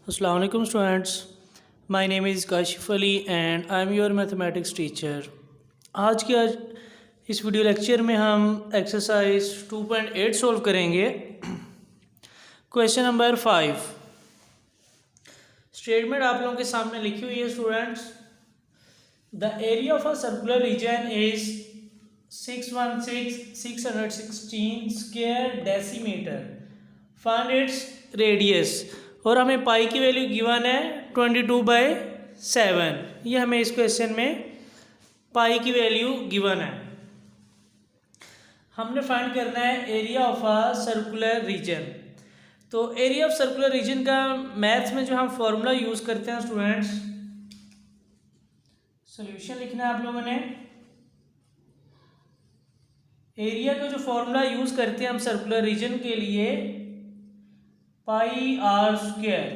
Assalamu alaikum students. My name is Kashif Ali and I am your mathematics teacher. आज इस video lecture में हम exercise 2.8 solve करेंगे। Question number 5। Statement आप लोगों के सामने लिखी हुई है students. The area of a circular region is 616 square decimetre. Find its radius. और हमें पाई की वैल्यू गिवन है 22/7। ये हमें इस क्वेश्चन में पाई की वैल्यू गिवन है। हमने फाइंड करना है area of a circular region. तो एरिया ऑफ सर्कुलर रीजन का मैथ्स में जो हम फॉर्मूला यूज करते हैं स्टूडेंट्स, सॉल्यूशन लिखना है आप लोगों ने। एरिया का जो फॉर्मूला यूज करते हैं हम सर्कुलर रीजन के लिए, पाई आर स्क्वायर,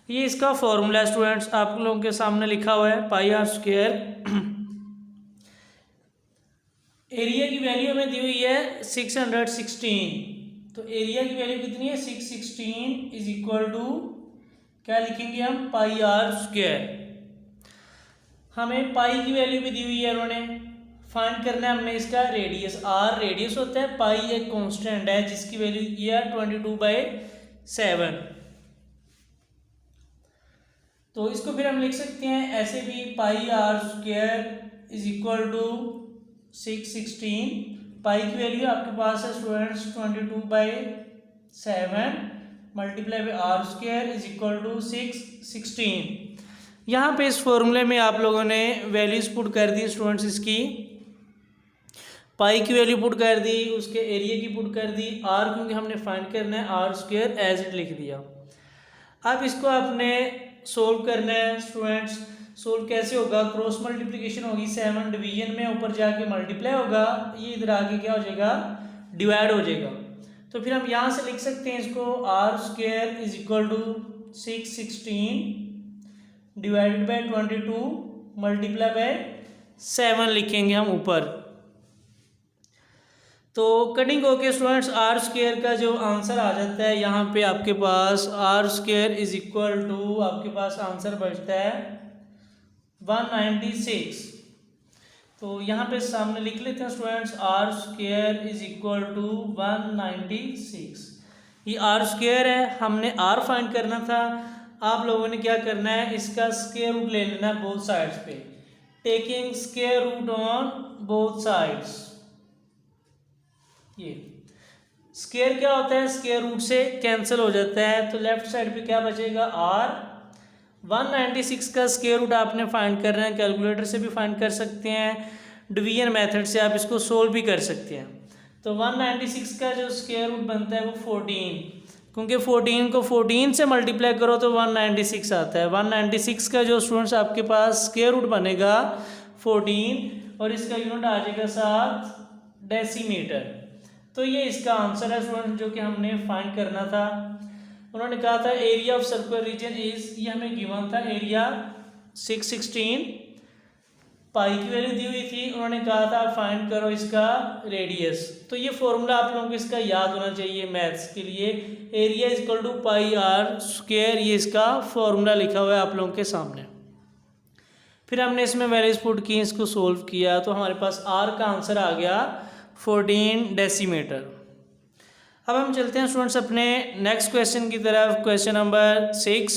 ये इसका फॉर्मूला है स्टूडेंट्स। आप लोगों के सामने लिखा हुआ है पाई आर स्क्वायर। एरिया की वैल्यू हमें दी हुई है 616। तो एरिया की वैल्यू कितनी है 616 इज इक्वल टू क्या लिखेंगे हम, पाई आर स्क्वायर। हमें पाई की वैल्यू भी दी हुई है उन्होंने। फाइंड करना है हमने इसका रेडियस। आर रेडियस होता है, पाई एक कांस्टेंट है जिसकी वैल्यू ये है 22/7। तो इसको फिर हम लिख सकते हैं ऐसे भी, pi are square is equal to 616। Pi की वैल्यू आपके पास है students 22/7 multiply by r square is equal to 616। यहाँ पे इस फॉर्मूले में आप लोगों ने वैल्यूज पुट कर दी स्टूडेंट्स। इसकी पाई की वैल्यू पुट कर दी, उसके एरिया की पुट कर दी, आर क्योंकि हमने फाइंड करना है आर स्क्वायर एज इट लिख दिया। अब इसको आपने सोल्व करना है स्टूडेंट्स। सोल्व कैसे होगा, क्रॉस मल्टीप्लिकेशन होगी, 7 डिवीजन में ऊपर जाके मल्टीप्लाई होगा, ये इधर आके क्या हो जाएगा, डिवाइड हो जाएगा। तो फिर हम यहाँ से लिख सकते हैं इसको, R square is equal to 616 divided by 22 multiply by 7 लिखेंगे हम ऊपर। तो कटिंग होके स्टूडेंट्स आर स्क्वायर का जो आंसर आ जाता है यहाँ पे आपके पास, r square is equal to आपके पास आंसर बचता है 196। तो यहाँ पे सामने लिख लेते हैं students, R square is equal to 196। ये आर स्क्वायर है, हमने आर फाइंड करना था। आप लोगों ने क्या करना है, इसका स्क्वायर रूट ले लेना है बोथ साइड्स पे, taking square root on both sides. ये स्क्वायर क्या होता है, स्क्वायर रूट से कैंसिल हो जाता है, तो लेफ्ट साइड पे क्या बचेगा, आर। 196 का स्क्वायर रूट आपने फाइंड करना है, कैलकुलेटर से भी फाइंड कर सकते हैं, डिवीजन मेथड से आप इसको सोल्व भी कर सकते हैं। तो 196 का जो स्क्वायर रूट बनता है वो 14, क्योंकि 14 को 14 से मल्टीप्लाई करो तो 196 आता है। 196 का जो स्टूडेंट्स आपके पास स्क्वायर रूट बनेगा 14, और इसका यूनिट आ जाएगा 7 डेसीमीटर। तो ये इसका आंसर है स्टूडेंट जो कि हमने फाइंड करना था। उन्होंने कहा था area of circular region is, ये हमें गिवन था एरिया 616, पाई की वैल्यू दी हुई थी। उन्होंने कहा था फाइंड करो इसका रेडियस। तो ये फॉर्मूला आप लोगों को इसका याद होना चाहिए मैथ्स के लिए, area is equal to pi are square, ये इसका फॉर्मूला लिखा हुआ है आप लोगों के सामने। फिर हमने इसमें वैल्यूज पुट की, इसको सोल्व किया, तो हमारे पास आर का आंसर आ गया 14 डेसीमीटर। अब हम चलते हैं स्टूडेंट्स अपने नेक्स्ट क्वेश्चन की तरफ। Question number 6।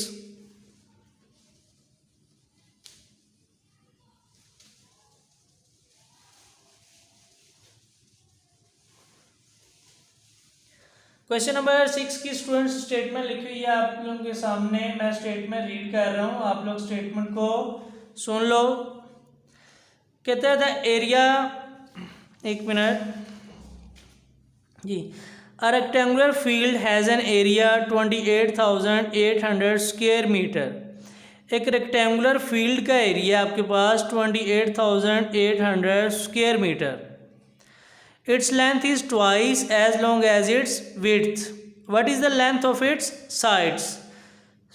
क्वेश्चन नंबर 6 की स्टूडेंट्स स्टेटमेंट लिखी हुई है आप लोगों के सामने। मैं स्टेटमेंट रीड कर रहा हूँ, आप लोग स्टेटमेंट को सुन लो। कहता है द एरिया, एक मिनट जी, a rectangular field has an area 28,800 square metre. एक रेक्टेंगुलर फील्ड का एरिया आपके पास 28,800 square metre. Its length is twice as long as its width. What is the length of its sides.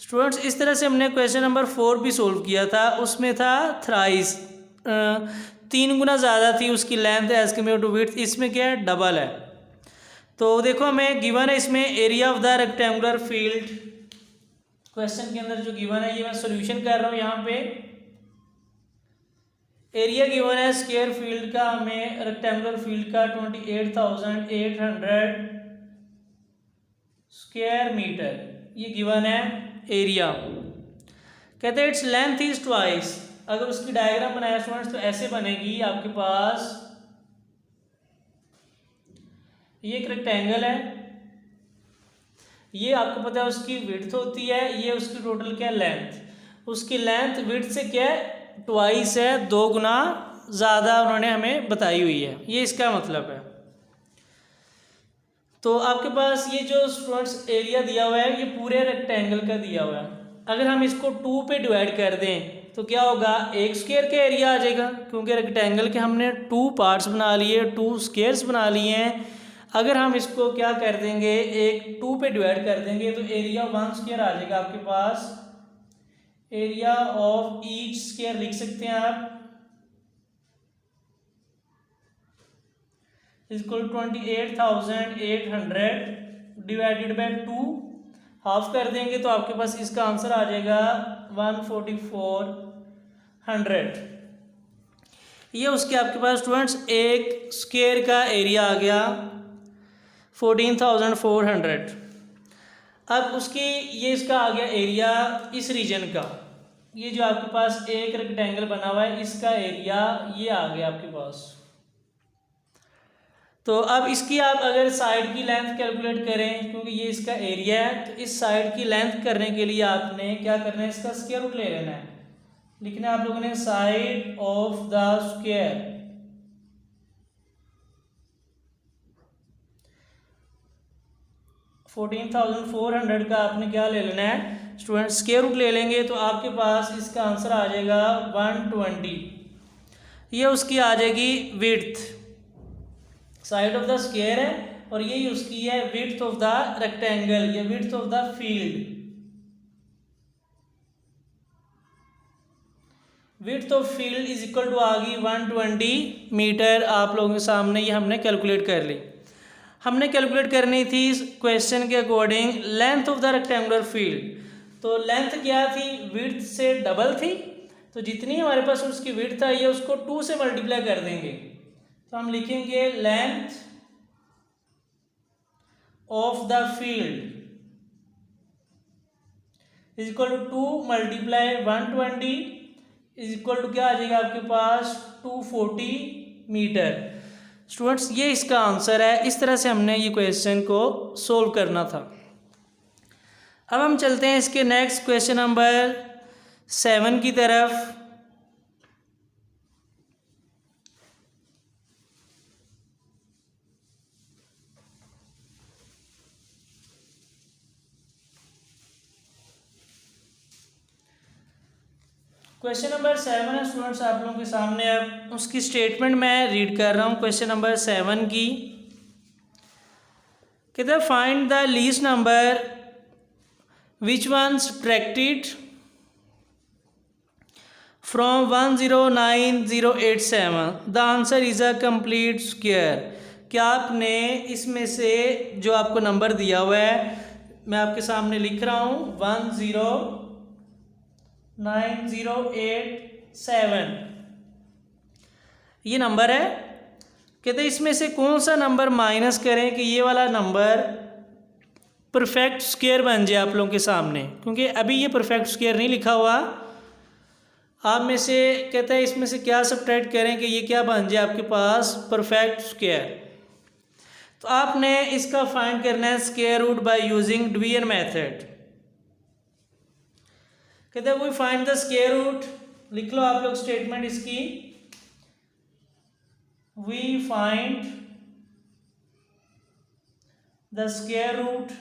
Students इस तरह से हमने question number 4 भी solve किया था, उसमें था थ्राइस, 3 गुना ज़्यादा थी उसकी length as compare to width. इसमें क्या है, डबल है। तो देखो हमें गिवन है इसमें area of the rectangular field question के अंदर जो गिवन है ये मैं सॉल्यूशन कर रहा हूँ। यहाँ पे एरिया गिवन है स्क्वायर फील्ड का, हमें रेक्टेंगुलर फील्ड का 28,800 स्क्वायर मीटर ये गिवन है एरिया। कहते हैं इट्स लेंथ इज ट्वाइस। अगर उसकी डायग्राम बनाया स्टूडेंट्स तो ऐसे बनेगी, आपके पास ये एक रेक्टेंगल है, ये आपको पता है उसकी विड्थ होती है, ये उसकी टोटल क्या लेंथ, उसकी लेंथ विड्थ से क्या है ट्वाइस है, 2 गुना ज़्यादा उन्होंने हमें बताई हुई है, ये इसका मतलब है। तो आपके पास ये जो स्टूडेंट्स एरिया दिया हुआ है ये पूरे रेक्टेंगल का दिया हुआ है। अगर हम इसको 2 पे डिवाइड कर दें तो क्या होगा, 1 स्क्वायर का एरिया आ जाएगा, क्योंकि रेक्टेंगल के हमने 2 पार्ट्स बना लिए, 2 स्क्वायर्स बना लिए हैं। अगर हम इसको क्या कर देंगे, एक 2 पे डिवाइड कर देंगे तो एरिया 1 स्क्वायर आ जाएगा आपके पास। एरिया ऑफ ईच स्क्वायर लिख सकते हैं आप इक्वल 28,800 डिवाइडेड बाय 2, हाफ कर देंगे तो आपके पास इसका आंसर आ जाएगा 14400। ये उसके आपके पास स्टूडेंट्स एक स्क्वायर का एरिया आ गया 14,400। अब उसकी ये इसका आ गया एरिया इस रीजन का, ये जो आपके पास एक रेक्टेंगल बना हुआ है इसका एरिया ये आ गया आपके पास। तो अब इसकी आप अगर साइड की लेंथ कैलकुलेट करें, क्योंकि ये इसका एरिया है, तो इस साइड की लेंथ करने के लिए आपने क्या करना है, इसका स्क्वायर रूट ले लेना है। लिखना है आप लोगों ने साइड ऑफ द स्क्वायर, $14,400 का आपने क्या ले लेना है स्टूडेंट, स्क्वायर रूट ले लेंगे तो आपके पास इसका आंसर आ जाएगा 120। ये उसकी आ जाएगी width, side of the square है, और यही उसकी है विड्थ ऑफ द रेक्टेंगल या width of the field. Width of field is equal to आ गई 120 मीटर। आप लोगों के सामने ये हमने कैलकुलेट कर ली। हमने कैलकुलेट करनी थी इस क्वेश्चन के according length of the rectangular field. तो लेंथ क्या थी, विड्थ से डबल थी, तो जितनी हमारे पास उसकी विड्थ आई है उसको 2 से मल्टीप्लाई कर देंगे। तो हम लिखेंगे length of the field is equal to 2 multiply 120 is equal to क्या आ जाएगा आपके पास 240 मीटर। स्टूडेंट्स ये इसका आंसर है। इस तरह से हमने ये क्वेश्चन को सोल्व करना था। अब हम चलते हैं इसके नेक्स्ट क्वेश्चन नंबर 7 की तरफ। क्वेश्चन नंबर 7 है स्टूडेंट्स आप लोगों के सामने। अब उसकी स्टेटमेंट मैं रीड कर रहा हूँ क्वेश्चन नंबर 7 की। कहते हैं find the least number which one subtracted from 109087। The answer is a complete square. क्या आपने इसमें से जो आपको नंबर दिया हुआ है, मैं आपके सामने लिख रहा हूँ 109087 ये नंबर है। कहते हैं इसमें से कौन सा नंबर माइनस करें कि ये वाला नंबर परफेक्ट स्क्वायर बन जाए आप लोगों के सामने, क्योंकि अभी ये परफेक्ट स्क्वायर नहीं लिखा हुआ। आप में से कहते हैं इसमें से क्या सब्ट्रैक्ट करें कि ये क्या बन जाए आपके पास परफेक्ट स्क्वायर। तो आपने इसका फाइंड करना है square root by using division method. कहते हैं we find the square root, लिख लो आप लोग स्टेटमेंट इसकी, we find the square root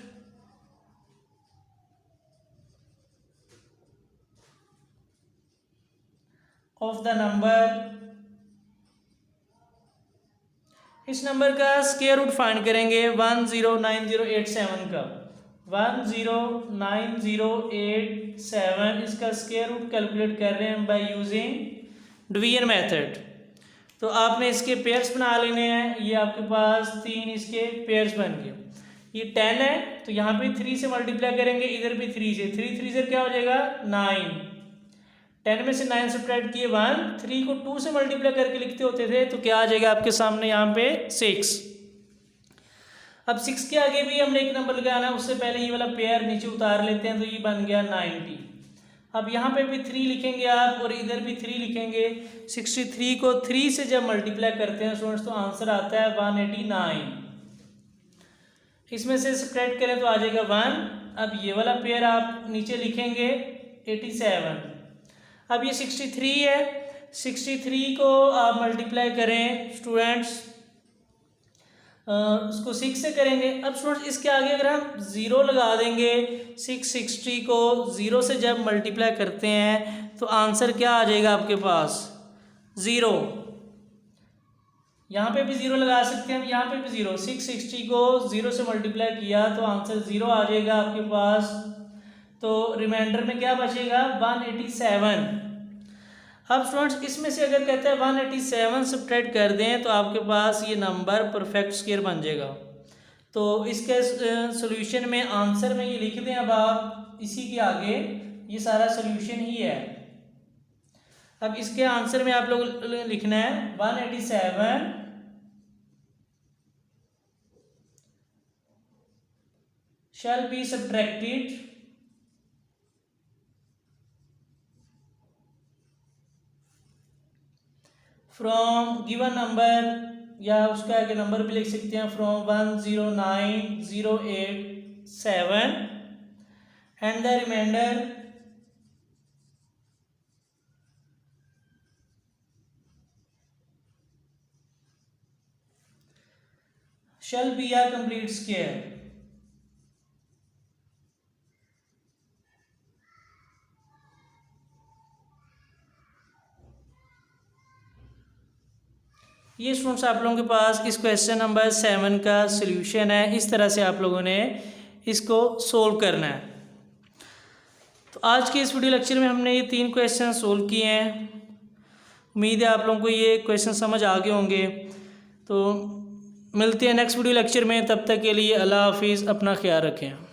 of the number. इस नंबर का स्क्वायर रूट फाइंड करेंगे 109087 का। 109087 इसका स्क्वायर रूट कैलकुलेट कर रहे हैं बाय यूजिंग डिवीजन मेथड। तो आपने इसके पेयर्स बना लेने हैं। ये आपके पास 3 इसके पेयर्स बन गए। ये 10 है तो यहाँ पे 3 से मल्टीप्लाई करेंगे, इधर भी 3 से, 3 से क्या हो जाएगा 9। 10 में से 9 सब्ट्रैक्ट किए 1, 3 को 2 से मल्टीप्लाई करके लिखते होते थे तो क्या आ जाएगा आपके सामने यहाँ पे 6। अब 6 के आगे भी हमने एक नंबर लगाना है, उससे पहले ये वाला पेयर नीचे उतार लेते हैं तो ये बन गया 90। अब यहाँ पे भी 3 लिखेंगे आप और इधर भी 3 लिखेंगे। 63 को 3 से जब मल्टीप्लाई करते हैं स्टूडेंट्स तो आंसर आता है 189। इसमें से सब्ट्रैक्ट करें तो आ जाएगा 1। अब ये वाला पेयर आप नीचे लिखेंगे 87। अब ये 63 है, 63 को आप मल्टीप्लाई करें स्टूडेंट्स, उसको 6 से करेंगे। अब स्टूडेंट्स इसके आगे अगर हम 0 लगा देंगे, 660 को 0 से जब मल्टीप्लाई करते हैं तो आंसर क्या आ जाएगा आपके पास 0। यहाँ पे भी 0 लगा सकते हैं हम, यहाँ पे भी 0। 660 को 0 से मल्टीप्लाई किया तो आंसर 0 आ जाएगा आपके पास। तो रिमाइंडर में क्या बचेगा 187। अब स्टूडेंट्स इसमें से अगर कहते हैं 187 सब्ट्रैक्ट कर दें तो आपके पास ये नंबर परफेक्ट स्क्वायर बन जाएगा। तो इसके सॉल्यूशन में आंसर में ये लिख दें अब आप इसी के आगे, ये सारा सॉल्यूशन ही है। अब इसके आंसर में आप लोग लिखना है 187 shall be subtracted from given number, या उसका आगे नंबर भी लिख सकते हैं, from 109087 and the remainder shall be a complete square। ये स्टूडेंट्स आप लोगों के पास इस क्वेश्चन नंबर 7 का सॉल्यूशन है। इस तरह से आप लोगों ने इसको सोल्व करना है। तो आज के इस वीडियो लेक्चर में हमने ये 3 क्वेश्चन सोल्व किए हैं। उम्मीद है आप लोगों को ये क्वेश्चन समझ आ गए होंगे। तो मिलते हैं नेक्स्ट वीडियो लेक्चर में, तब तक के लिए अल्लाह हाफिज़, अपना ख्याल रखें।